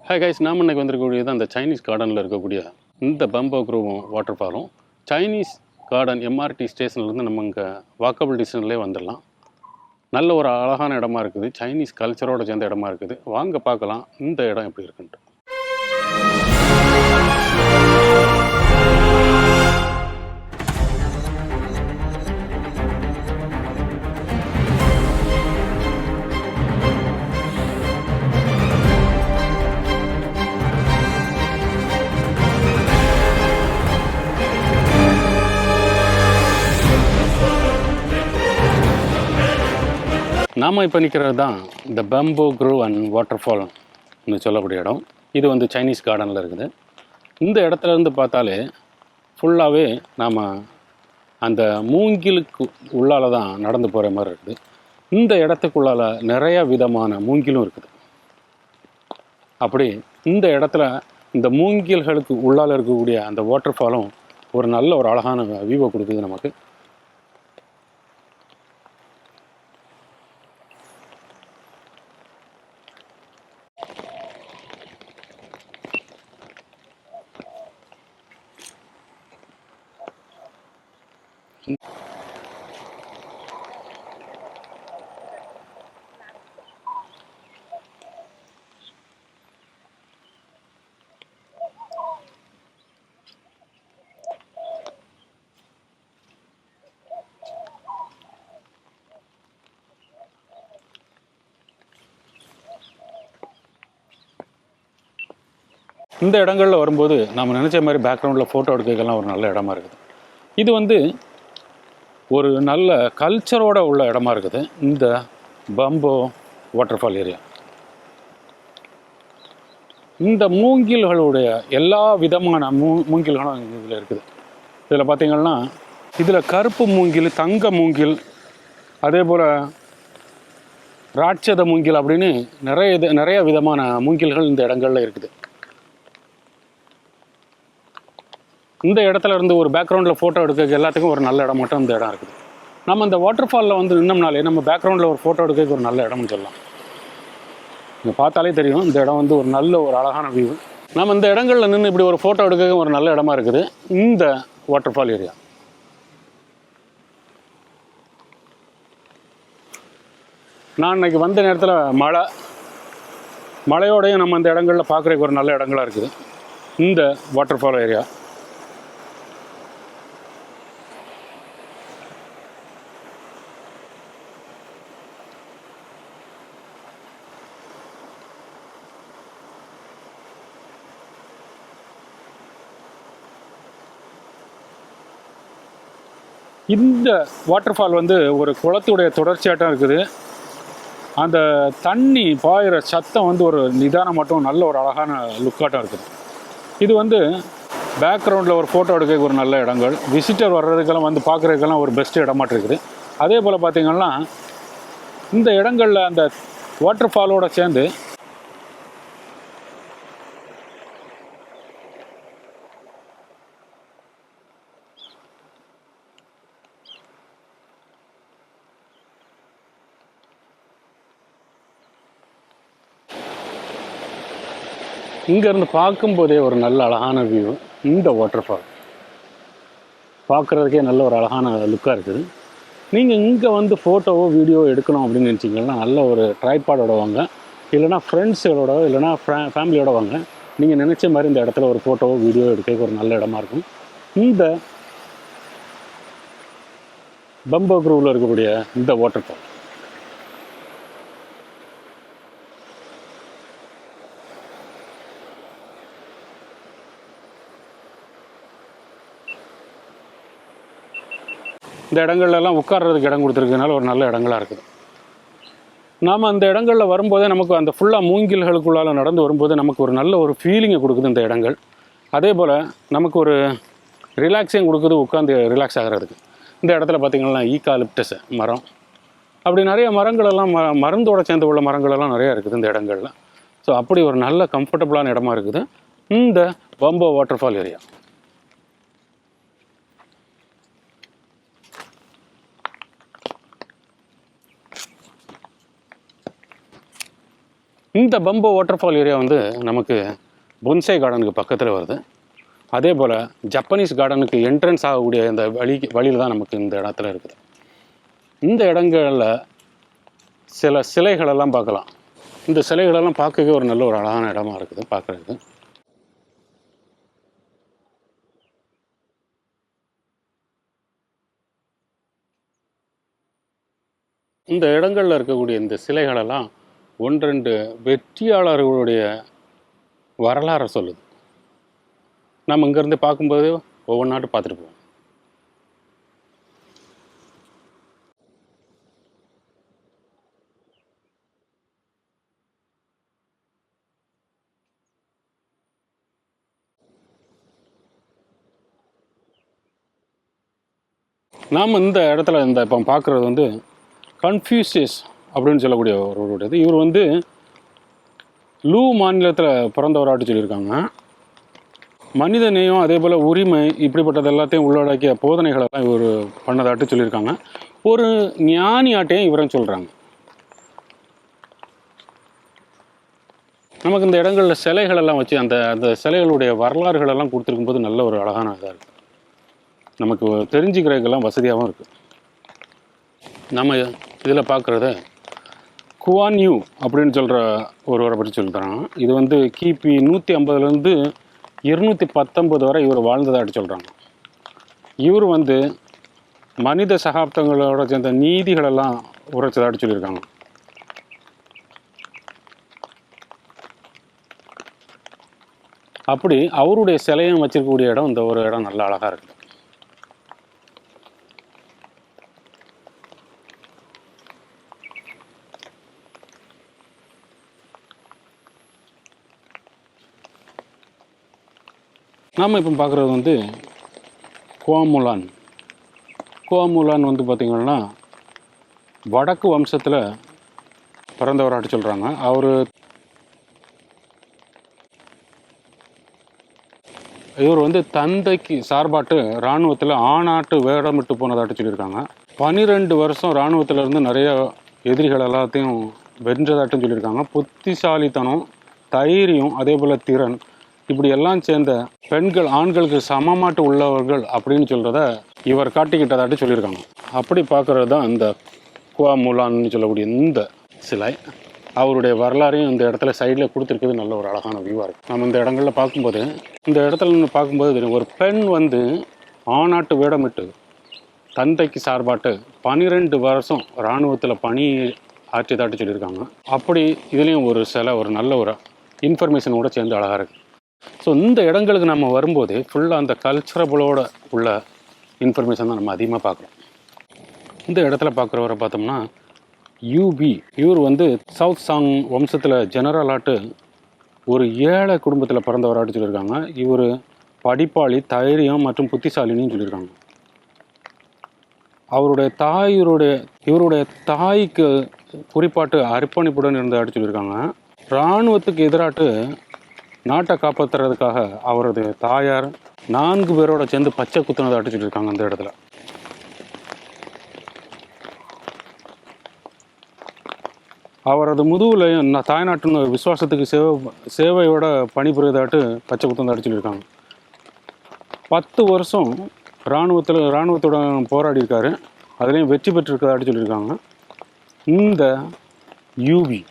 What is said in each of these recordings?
Hi guys, நாம் இன்றைக்கி வந்திருக்கக்கூடியது அந்த சைனீஸ் கார்டனில் இருக்கக்கூடிய இந்த பம்போ க்ரூவும் வாட்டர் ஃபாலும். சைனீஸ் கார்டன் எம்ஆர்டி ஸ்டேஷன்லேருந்து நம்ம இங்கே வாக்கபிள் டிஸ்டன்ஸ்லேயே வந்துடலாம். நல்ல ஒரு அழகான இடமா இருக்குது, சைனீஸ் கல்ச்சரோடு சேர்ந்த இடமா இருக்குது. வாங்க பார்க்கலாம் இந்த இடம் எப்படி இருக்குன்ட்டு. நாம் இப்போ நிற்கிறது தான் இந்த பம்போ க்ரூவ் அண்ட் வாட்டர் ஃபால்னு சொல்லக்கூடிய இடம். இது வந்து சைனீஸ் கார்டனில் இருக்குது. இந்த இடத்துலேருந்து பார்த்தாலே ஃபுல்லாகவே நாம் அந்த மூங்கிலுக்கு உள்ளால் தான் நடந்து போகிற மாதிரி இருக்குது. இந்த இடத்துக்குள்ளால் நிறைய விதமான மூங்கிலும் இருக்குது. அப்படி இந்த இடத்துல இந்த மூங்கில்களுக்கு உள்ளால் இருக்கக்கூடிய அந்த வாட்டர் ஃபாலும் ஒரு நல்ல ஒரு அழகான வியூவை கொடுக்குது நமக்கு. இந்த இடங்களில் வரும்போது நம்ம நினச்ச மாதிரி பேக்ரவுண்டில் ஃபோட்டோ எடுக்கிறதுக்கெல்லாம் ஒரு நல்ல இடமா இருக்குது. இது வந்து ஒரு நல்ல கல்ச்சரோட உள்ள இடமா இருக்குது இந்த பம்போ வாட்டர்ஃபால் ஏரியா. இந்த மூங்கில்களுடைய எல்லா விதமான மூங்கில்களும் இதில் இருக்குது. இதில் பார்த்திங்கன்னா இதில் கருப்பு மூங்கில், தங்க மூங்கில், அதே போல் ராட்சத மூங்கில் அப்படின்னு நிறைய விதமான மூங்கில்கள் இந்த இடங்களில் இருக்குது. இந்த இடத்துல இருந்து ஒரு பேக்ரவுண்டில் ஃபோட்டோ எடுக்க எல்லாத்துக்கும் ஒரு நல்ல இடம் மட்டும் இந்த இடம் இருக்குது. நம்ம இந்த வாட்டர் ஃபாலில் வந்து நின்னோம்னாலே நம்ம பேக்ரவுண்டில் ஒரு ஃபோட்டோ எடுக்க ஒரு நல்ல இடம்னு சொல்லலாம். நீங்கள் பார்த்தாலே தெரியும் இந்த இடம் வந்து ஒரு நல்ல ஒரு அழகான வியூ. நம்ம இந்த இடங்களில் நின்று இப்படி ஒரு ஃபோட்டோ எடுக்க ஒரு நல்ல இடமா இருக்குது இந்த வாட்டர் ஃபால் ஏரியா. நான் இன்னைக்கு வந்த நேரத்தில் மழையோடையும் நம்ம இந்த இடங்களில் பார்க்குறதுக்கு ஒரு நல்ல இடங்களாக இருக்குது இந்த வாட்டர் ஃபால் ஏரியா. இந்த வாட்டர் ஃபால் வந்து ஒரு குளத்துடைய தொடர்ச்சியாட்டம் இருக்குது. அந்த தண்ணி பாயிற சத்தம் வந்து ஒரு நிதானம் மட்டும் நல்ல ஒரு அழகான லுக்காட்டம் இருக்குது. இது வந்து பேக்ரவுண்டில் ஒரு ஃபோட்டோ எடுக்க ஒரு நல்ல இடங்கள், விசிட்டர் வர்றதுக்கெல்லாம் வந்து பார்க்குறதுக்கெல்லாம் ஒரு பெஸ்ட்டு இடமாட்டு இருக்குது. அதே போல் பார்த்திங்கன்னா இந்த இடங்களில் அந்த வாட்டர் ஃபாலோடு சேர்ந்து இங்கேருந்து பார்க்கும்போதே ஒரு நல்ல அழகான வியூ. இந்த வாட்டர் ஃபால் பார்க்குறதுக்கே நல்ல ஒரு அழகான லுக்காக இருக்குது. நீங்கள் இங்கே வந்து ஃபோட்டோவோ வீடியோ எடுக்கணும் அப்படின்னு நினச்சிங்கன்னா நல்ல ஒரு ட்ரைபாடோட வாங்க, இல்லைனா ஃப்ரெண்ட்ஸுகளோட இல்லைனா ஃபேமிலியோட வாங்க. நீங்கள் நினச்ச மாதிரி இந்த இடத்துல ஒரு ஃபோட்டோவோ வீடியோ எடுக்க ஒரு நல்ல இடமா இருக்கும். இந்த பம்போ க்ரூவில் இருக்கக்கூடிய இந்த வாட்டர் ஃபால் இந்த இடங்கள்லாம் உட்கார்றதுக்கு இடம் கொடுத்துருக்கனால ஒரு நல்ல இடங்களாக இருக்குது. நாம் அந்த இடங்களில் வரும்போதே நமக்கு அந்த ஃபுல்லாக மூங்கில்களுக்குள்ளால் நடந்து வரும்போது நமக்கு ஒரு நல்ல ஒரு ஃபீலிங்கை கொடுக்குது இந்த இடங்கள். அதே போல் நமக்கு ஒரு ரிலாக்ஸையும் கொடுக்குது உட்காந்து ரிலாக்ஸ் ஆகிறதுக்கு. இந்த இடத்துல பார்த்திங்கன்னா ஈகாலிப்டஸ் மரம், அப்படி நிறைய மரங்களெல்லாம் மருந்தோடு சேர்ந்து உள்ள மரங்களெல்லாம் நிறையா இருக்குது இந்த இடங்களில். ஸோ அப்படி ஒரு நல்ல கம்ஃபர்டபுளான இடமா இருக்குது இந்த பம்போ வாட்டர் ஃபால் ஏரியா. இந்த பம்போ வாட்டர் ஃபால் ஏரியா வந்து நமக்கு பொன்சை கார்டனுக்கு பக்கத்தில் வருது. அதே போல் ஜப்பனீஸ் கார்டனுக்கு என்ட்ரன்ஸ் ஆகக்கூடிய இந்த வழியில் தான் நமக்கு இந்த இடத்துல இருக்குது. இந்த இடங்களில் சில சிலைகளெல்லாம் பார்க்கலாம். இந்த சிலைகளெல்லாம் பார்க்கவே ஒரு நல்ல ஒரு அழகான இடமா இருக்குது பார்க்குறதுக்கு. இந்த இடங்களில் இருக்கக்கூடிய இந்த சிலைகளெல்லாம் ஒன்றெண்டு வெற்றியாளர்களுடைய வரலாறை சொல்லுது. நம்ம இங்கேருந்து பார்க்கும்போது ஒவ்வொன்றாட்டு பார்த்துட்டு போவோம். நாம் இந்த இடத்துல இப்போ பார்க்குறது வந்து கன்ஃபியூசியஸ் அப்படின்னு சொல்லக்கூடிய ஒருவருடையது. இவர் வந்து லூ மாநிலத்தில் பிறந்தவராட்டு சொல்லியிருக்காங்க. மனித நேயம் அதே போல் உரிமை இப்படிப்பட்டது எல்லாத்தையும் உள்ளடக்கிய போதனைகளெல்லாம் இவர் பண்ணதாட்டு சொல்லியிருக்காங்க. ஒரு ஞானியாட்டையும் இவரும் சொல்கிறாங்க. நமக்கு இந்த இடங்களில் சிலைகளெல்லாம் வச்சு அந்த அந்த சிலைகளுடைய வரலாறுகளெல்லாம் கொடுத்துருக்கும் போது நல்ல ஒரு அழகான இதாக இருக்குது. நமக்கு தெரிஞ்சுக்கிறதுக்கெல்லாம் வசதியாகவும் இருக்குது. நம்ம இதில் பார்க்குறது குவான் யூ அப்படின்னு சொல்கிற ஒருவரை பற்றி சொல்லித்தராங்க. இது வந்து கிபி 150லேருந்து 219 வரை இவர் வாழ்ந்ததாட்டு சொல்கிறாங்க. இவர் வந்து மனித சகாப்தங்களோட சேர்ந்த நீதிகளெல்லாம் உரைச்சதாட்டு சொல்லியிருக்காங்க. அப்படி அவருடைய சிலையும் வச்சிருக்கக்கூடிய இடம் இந்த ஒரு இடம் நல்ல அழகாக இருக்குது. நாம் இப்போ பார்க்குறது வந்து குவாமுலான். குவாமுலான் வந்து பார்த்திங்கன்னா வடக்கு வம்சத்தில் பிறந்தவராட்டு சொல்கிறாங்க. இவர் வந்து தந்தைக்கு சார்பாட்டு இராணுவத்தில் ஆணாட்டு வேடமிட்டு போனதாட்டு சொல்லியிருக்காங்க. 12 வருஷம் இராணுவத்தில் இருந்து நிறைய எதிரிகள் எல்லாத்தையும் வென்றதாட்டும் சொல்லியிருக்காங்க. புத்திசாலித்தனம், தைரியம், அதே போல் திறன், இப்படி எல்லாம் சேர்ந்த பெண்கள் ஆண்களுக்கு சமமாட்டு உள்ளவர்கள் அப்படின்னு சொல்கிறத இவர் காட்டிக்கிட்டதாட்டு சொல்லியிருக்காங்க. அப்படி பார்க்குறது தான் இந்த குவாமுலான்னு சொல்லக்கூடிய இந்த சிலை. அவருடைய வரலாறையும் இந்த இடத்துல சைடில் கொடுத்துருக்குது. நல்ல ஒரு அழகான வியூவாக இருக்குது. நம்ம இந்த இடங்களில் பார்க்கும்போது இந்த இடத்துல நின்று பார்க்கும்போது தெரியும், ஒரு பெண் வந்து ஆணாட்டு வேடமிட்டு தந்தைக்கு சார்பாட்டு 12 வருஷம் இராணுவத்தில் பணி ஆற்றியதாட்டு சொல்லியிருக்காங்க. அப்படி இதுலேயும் ஒரு சிலை ஒரு நல்ல ஒரு இன்ஃபர்மேஷனோடு சேர்ந்து அழகாக இருக்குது. ஸோ இந்த இடங்களுக்கு நம்ம வரும்போது ஃபுல்லாக அந்த கல்ச்சரபுளோட உள்ள இன்ஃபர்மேஷன் தான் நம்ம அதிகமாக பார்க்குறோம். இந்த இடத்துல பார்க்குறவரை பார்த்தோம்னா யூபி. இவர் வந்து சவுத் சாங் வம்சத்தில் ஜெனரலாட்டு ஒரு ஏழை குடும்பத்தில் பிறந்தவராட்டு சொல்லியிருக்காங்க. இவர் படிப்பாளி, தைரியம் மற்றும் புத்திசாலின்னு சொல்லியிருக்காங்க. இவருடைய தாய்க்கு குறிப்பாட்டு அர்ப்பணிப்புடன் இருந்ததாட்டு சொல்லியிருக்காங்க. இராணுவத்துக்கு எதிராட்டு நாட்டை காப்பாற்றுறதுக்காக அவரது தாயார் 4 பேரோட சேர்ந்து பச்சை குத்துனதாட்டு சொல்லியிருக்காங்க. அந்த இடத்துல அவரது முதுகில் தாய்நாட்டின் விசுவாசத்துக்கு சேவையோட பணிபுரியதாட்டு பச்சை குத்துனதாட்டு சொல்லியிருக்காங்க. 10 வருஷம் இராணுவத்தோட போராடி இருக்காரு. அதுலேயும் வெற்றி பெற்றிருக்கதாட்டு சொல்லியிருக்காங்க இந்த யூபி.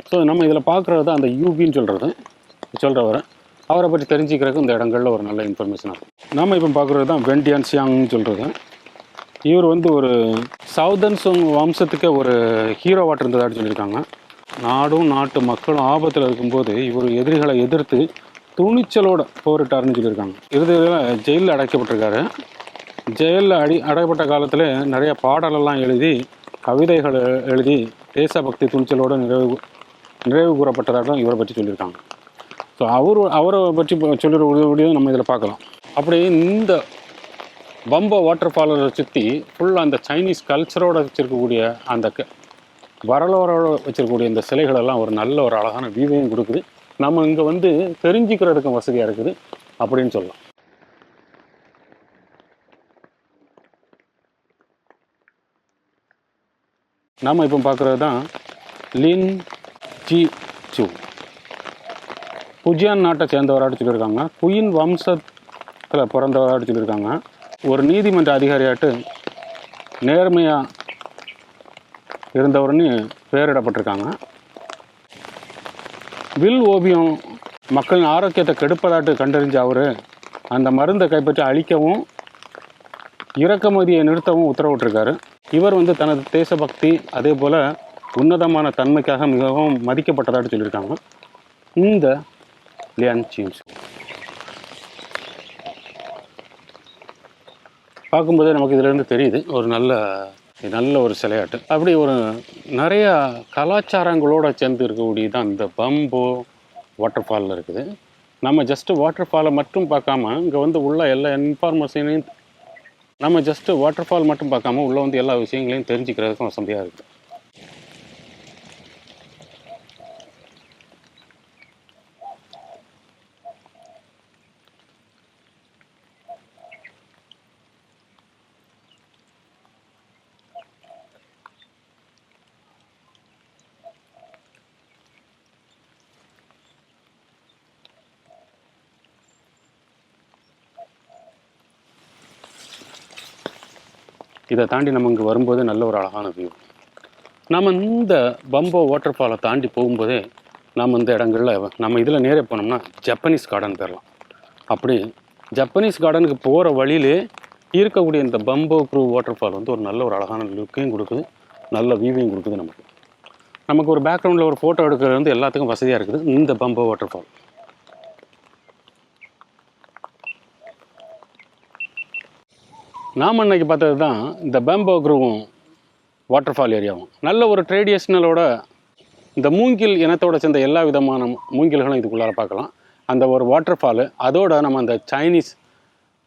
ஸோ நம்ம இதில் பார்க்குறது தான் அந்த யூபின்னு சொல்கிறவரை அவரை பற்றி தெரிஞ்சுக்கிறதுக்கு இந்த இடங்களில் ஒரு நல்ல இன்ஃபர்மேஷனாக இருக்கும். நம்ம இப்போ பார்க்குறது தான் வெண்டியான் சியாங்னு சொல்கிறது. இவர் வந்து ஒரு சவுதர்ன் சோங் வம்சத்துக்கு ஒரு ஹீரோவாட்டு இருந்ததாட்டு சொல்லியிருக்காங்க. நாடும் நாட்டு மக்களும் ஆபத்தில் இருக்கும்போது இவர் எதிரிகளை எதிர்த்து துணிச்சலோடு போரிட்டாருன்னு சொல்லியிருக்காங்க. இறுதியில் ஜெயிலில் அடைக்கப்பட்டிருக்காரு. ஜெயிலில் அடைக்கப்பட்ட காலத்தில் நிறைய பாடலெல்லாம் எழுதி கவிதைகள் எழுதி தேசபக்தி துணிச்சலோடு நிறைவு கூறப்பட்டதாக இவரை பற்றி சொல்லியிருக்காங்க. ஸோ அவரை பற்றி சொல்லிய நம்ம இதில் பார்க்கலாம். அப்படி இந்த பம்போ வாட்டர் ஃபாலை சுற்றி ஃபுல்லாக அந்த சைனீஸ் கல்ச்சரோடு வச்சுருக்கக்கூடிய அந்த வரலாறோடு வச்சுருக்கக்கூடிய இந்த சிலைகளெல்லாம் ஒரு நல்ல ஒரு அழகான வியூவையும் கொடுக்குது. நம்ம இங்கே வந்து தெரிஞ்சுக்கிறதுக்கும் வசதியாக இருக்குது அப்படின்னு சொல்லலாம். நாம் இப்போ பார்க்குறது தான் லின் ஜி சூ. புஜியான் நாட்டை சேர்ந்தவராட்டு சொல்லியிருக்காங்க. குயின் வம்சத்தில் பிறந்தவராட்டு சொல்லியிருக்காங்க. ஒரு நீதிமன்ற அதிகாரியாட்டு நேர்மையாக இருந்தவர்னு பெயரிடப்பட்டிருக்காங்க. வில் ஓவியம் மக்களின் ஆரோக்கியத்தை கெடுப்பதாட்டு கண்டறிஞ்ச அவர் அந்த மருந்தை கைப்பற்றி அழிக்கவும் இறக்குமதியை நிறுத்தவும் உத்தரவிட்டிருக்காரு. இவர் வந்து தனது தேசபக்தி அதே போல் உன்னதமான தன்மைக்காக மிகவும் மதிக்கப்பட்டதாட்டு சொல்லியிருக்காங்க. இந்த லியான் சீன்ஸ் பார்க்கும்போதே நமக்கு இதிலேருந்து தெரியுது ஒரு நல்ல ஒரு சிலையாட்டு. அப்படி ஒரு நிறையா கலாச்சாரங்களோடு சேர்ந்து இருக்கக்கூடிய தான் இந்த பம்போ வாட்டர் ஃபாலில் இருக்குது. நம்ம ஜஸ்ட்டு வாட்டர் ஃபாலை மட்டும் பார்க்காம இங்கே வந்து உள்ள எல்லா இன்ஃபார்மேஷனையும் நம்ம ஜஸ்ட்டு வாட்டர் ஃபால் மட்டும் பார்க்காம உள்ளே வந்து எல்லா விஷயங்களையும் தெரிஞ்சுக்கிறதுக்கும் வசதியாக இருக்குது. இதை தாண்டி நம்ம இங்கே வரும்போது நல்ல ஒரு அழகான வியூ. நம்ம இந்த பம்போ வாட்டர் ஃபாலை தாண்டி போகும்போதே நம்ம இந்த இடங்களில் நம்ம இதில் நேரே போனோம்னா ஜப்பனீஸ் கார்டன் போயிடலாம். அப்படி ஜப்பனீஸ் கார்டனுக்கு போகிற வழியிலே இருக்கக்கூடிய இந்த பம்போ க்ரூ வாட்டர் ஃபால் வந்து ஒரு நல்ல ஒரு அழகான லுக்கையும் கொடுக்குது, நல்ல வியூவையும் கொடுக்குது. நமக்கு ஒரு பேக்ரவுண்டில் ஒரு ஃபோட்டோ எடுக்கிறது வந்து எல்லாத்துக்கும் வசதியாக இருக்குது இந்த பம்போ வாட்டர் ஃபால். நாம் அன்னைக்கு பார்த்தது தான் இந்த பம்போ க்ரூவும் வாட்டர் ஃபால் ஏரியாவும். நல்ல ஒரு ட்ரெடிஷ்னலோட இந்த மூங்கில் இனத்தோடு சேர்ந்த எல்லா விதமான மூங்கில்களும் இதுக்குள்ளார பார்க்கலாம். அந்த ஒரு வாட்டர் ஃபாலு அதோட நம்ம அந்த சைனீஸ்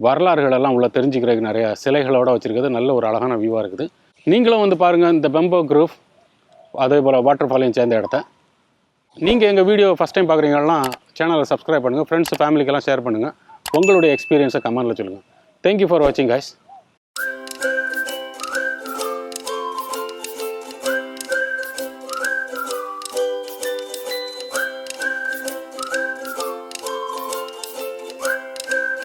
வரலாறுகளெல்லாம் உள்ள தெரிஞ்சுக்கிறதுக்கு நிறைய சிலைகளோடு வச்சுருக்கிறது நல்ல ஒரு அழகான வியூவாக இருக்குது. நீங்களும் வந்து பாருங்கள் இந்த பம்போ க்ரூவ் அதே போல் வாட்டர் ஃபாலையும் சேர்ந்த இடத்த. நீங்கள் எங்கள் வீடியோ ஃபஸ்ட் டைம் பார்க்குறீங்கன்னா சேனலை சப்ஸ்கிரைப் பண்ணுங்கள், ஃப்ரெண்ட்ஸ் ஃபேமிலிக்கெல்லாம் ஷேர் பண்ணுங்கள், உங்களுடைய எக்ஸ்பீரியன்ஸை கமெண்ட்டில் சொல்லுங்கள். தேங்க்யூ ஃபார் வாட்சிங் கைஸ்.